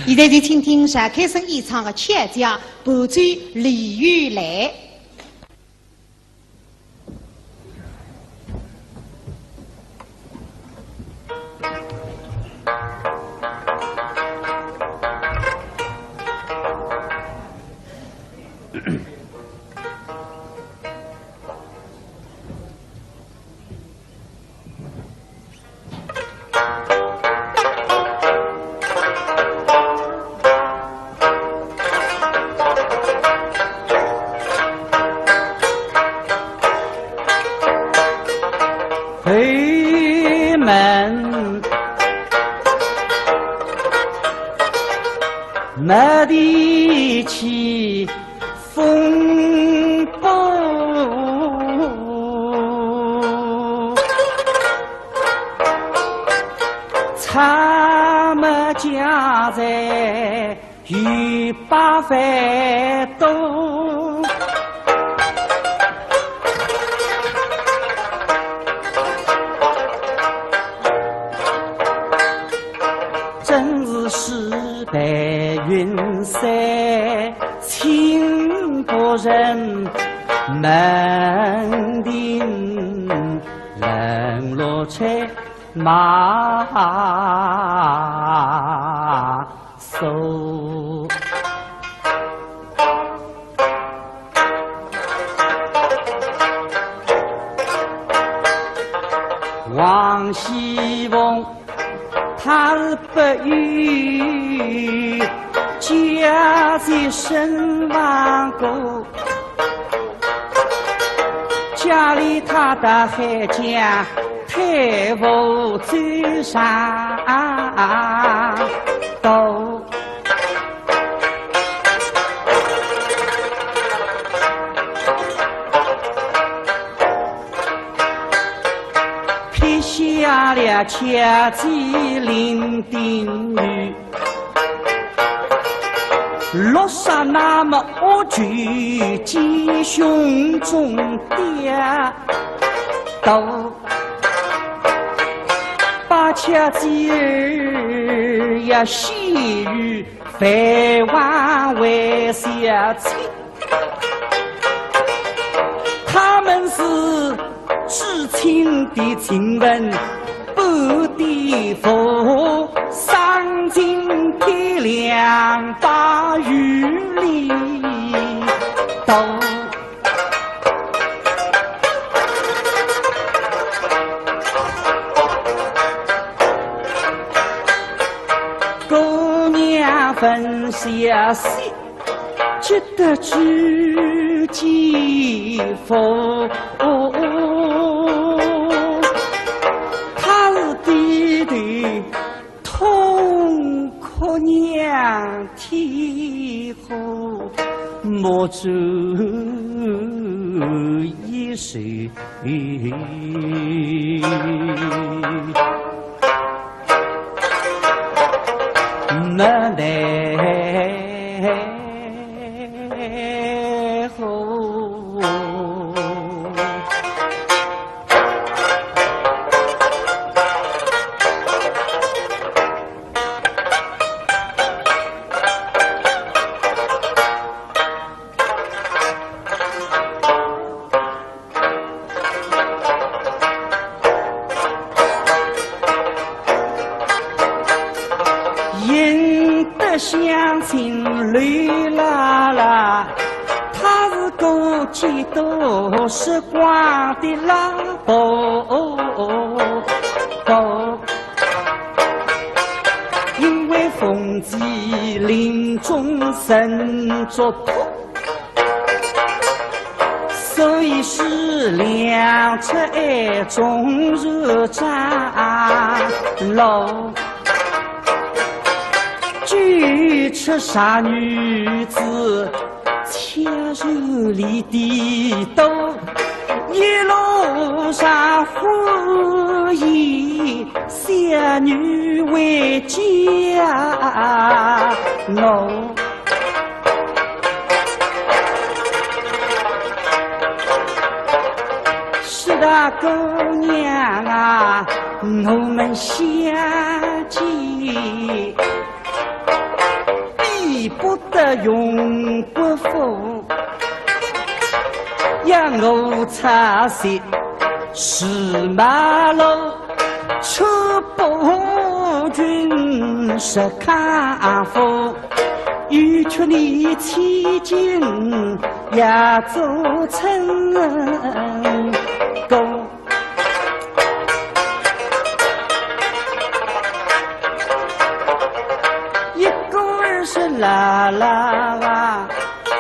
现在就请听单开生演唱的《千家》，伴奏李玉来。回门没地起风暴，草木家在与八番多。真是时白云散，倾国人门庭人落在马首。王熙凤他是不与家在身亡故，家里他的还将太傅走上斗。撇下了家在林定宇，落下那么恶举鸡胸中跌倒，把家鸡儿也细雨饭碗为下去，他们是知情的亲人，不敌佛丧尽天良把雨里斗。姑娘分下心，觉得知己佛。痛哭娘啼后，莫助一时没奈何。乡亲绿啦啦，他是个几多时光的拉伯，因为凤姐临终身作托，所以是两侧爱终日战楼。举出傻女子切入里的斗，一路上呼吁小女为家奴。是的，姑娘啊，我们相见不得永不负，让我擦拭是马路，出不君是康复，欲求你七斤也做成功。一个儿是啦啦啦，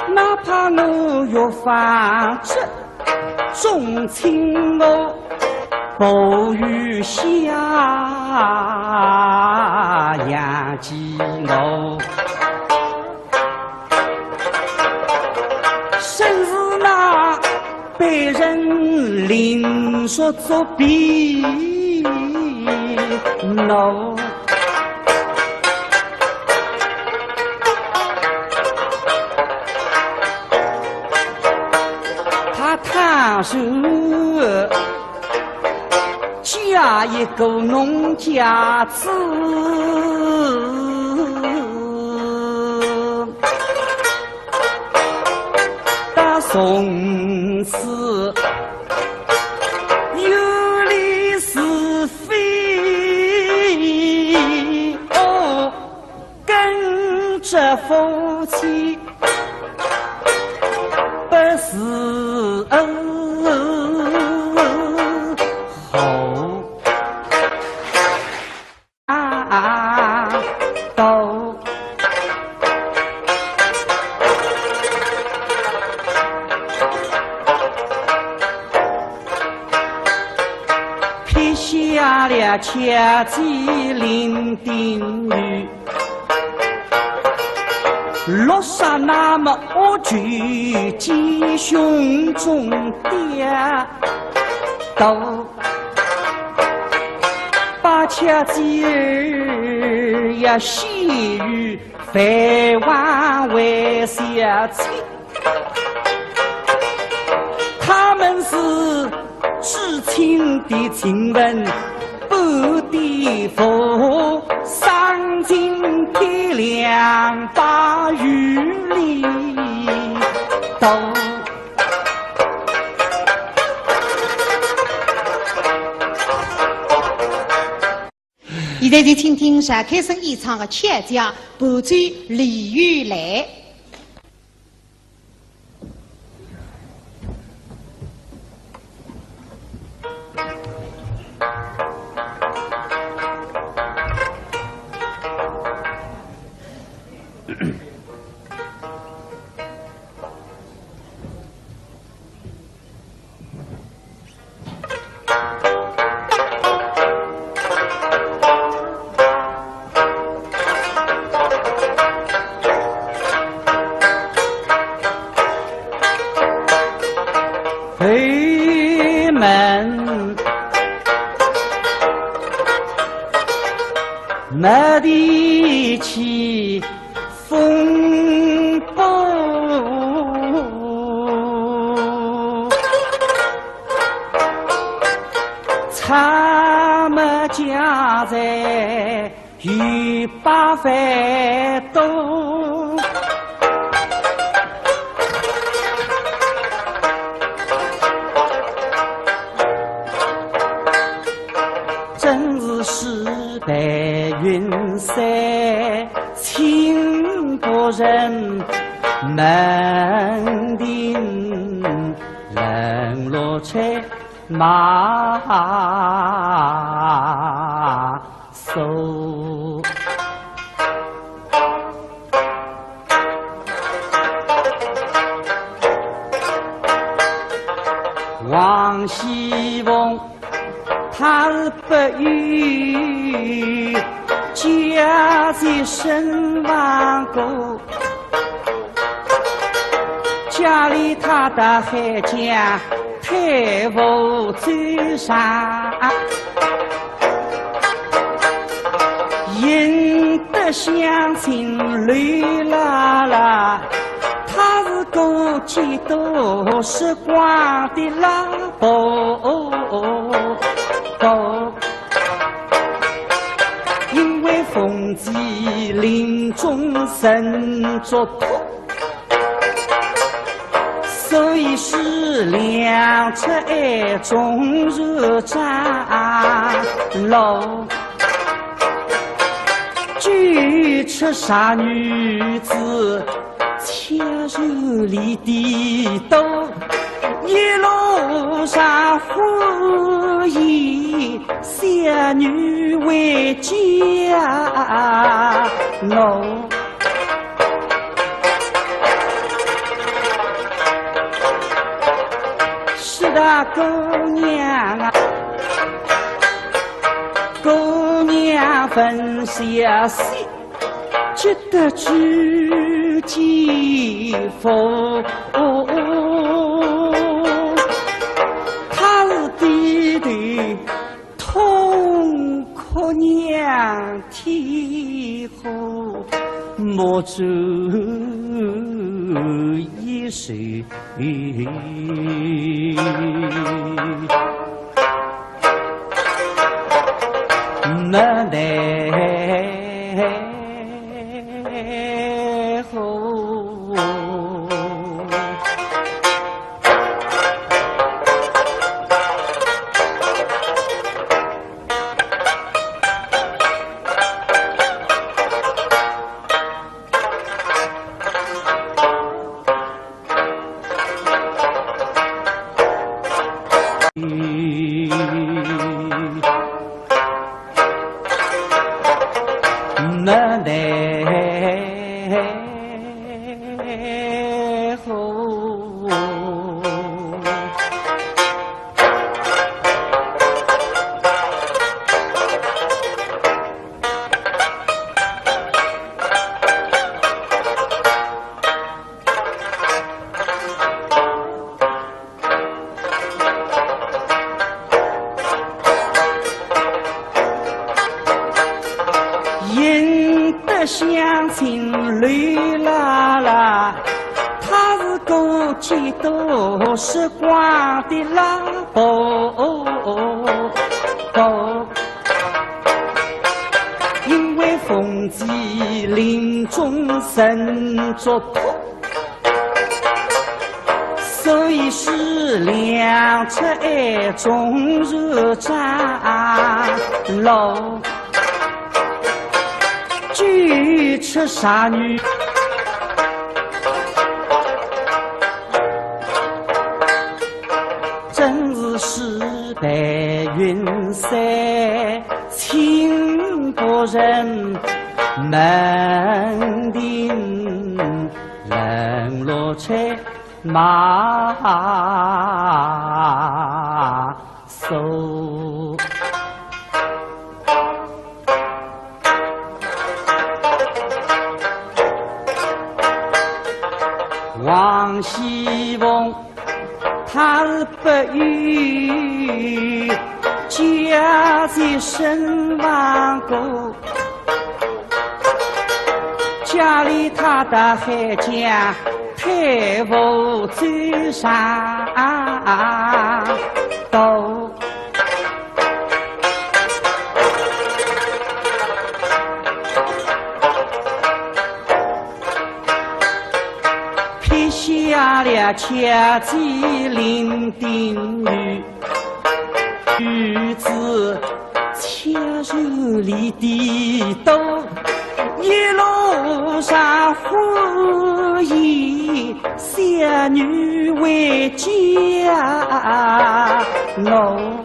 哪怕我有法子，重情我不与下养鸡我。生日那被人领说作弊 ，no。他摊手嫁一个农家子。从此有理是非，哦，跟着夫妻不是后都。下了千机零丁雨，落下那么恶举鸡胸中跌倒，把千机儿呀细雨飞往为下去，他们是至亲的亲人，不敌佛，丧尽天良把雨里都。现在就听听单开生演唱的《千家伴奏李玉来》。没地起风波，他们家在与八番多，真是时代云散，情不忍门庭冷落在马手。王熙凤他不与家在身亡过，家里他的还将太傅追上，引得乡亲泪啦啦。他是个几多时光的老伯，因为风纪临终身作托，所以是两侧爱中日战楼。据称傻女子切入里地斗，一路上呼以仙女为家奴。是的，姑娘啊，姑娘分下心，觉得知己否？他是弟弟痛哭娘啼后，莫主一时。没奈何。没奈何。赢得乡亲绿啦啦，他是过几多时光的拉布，因为凤吉临终身作托，所以是两侧爱中日战楼。据称傻女真是石白云山，倾国人门庭人落在马首。王熙凤，她是不与家在身亡故，家里她的还将太傅追上斗。下了掐鸡伶仃语子切入里地斗，一路上呼以仙女为家奴。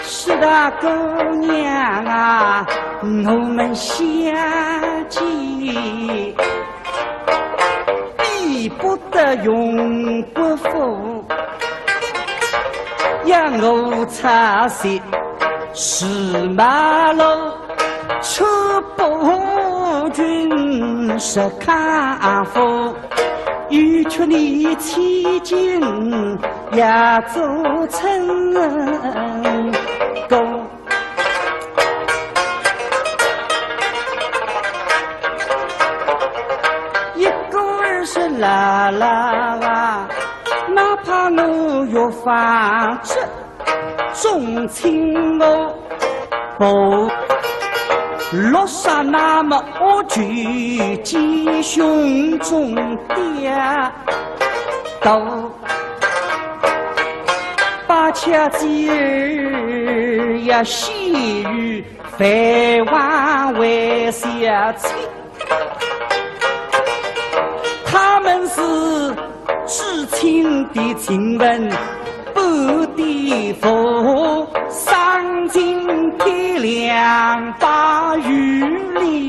是的，姑娘啊，我们相见比不得永不负，让我擦拭是马路，出不君是康复，欲求你期间也做成功。一个儿是啦啦啦，哪怕我越放纵，重情我不落下那么恶举鸡胸中跌倒，把恰吉儿呀细雨飞往为下去，他们是知情的亲人，不敌佛，丧尽天良把雨里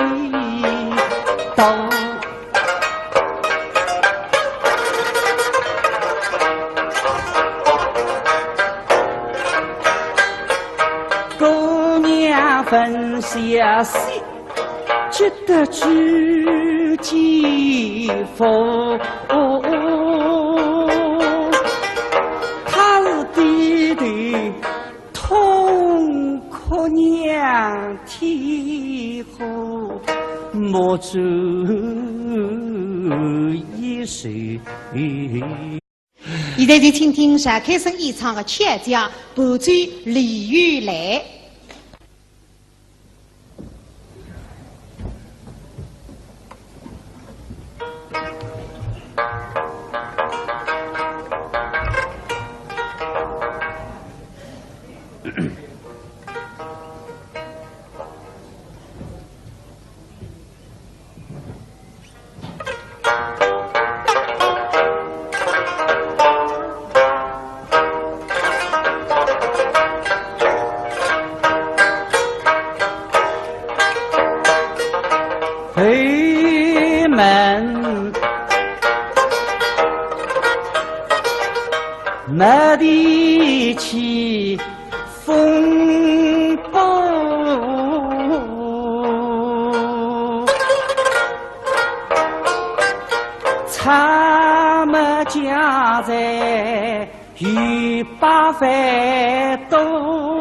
斗。姑娘分下心，只得知己佛。他是弟弟痛哭娘啼后，莫知一谁。现在就请听单开生演唱的《劝家》，伴奏李玉来。回门没地起风波，他们家在与八番多。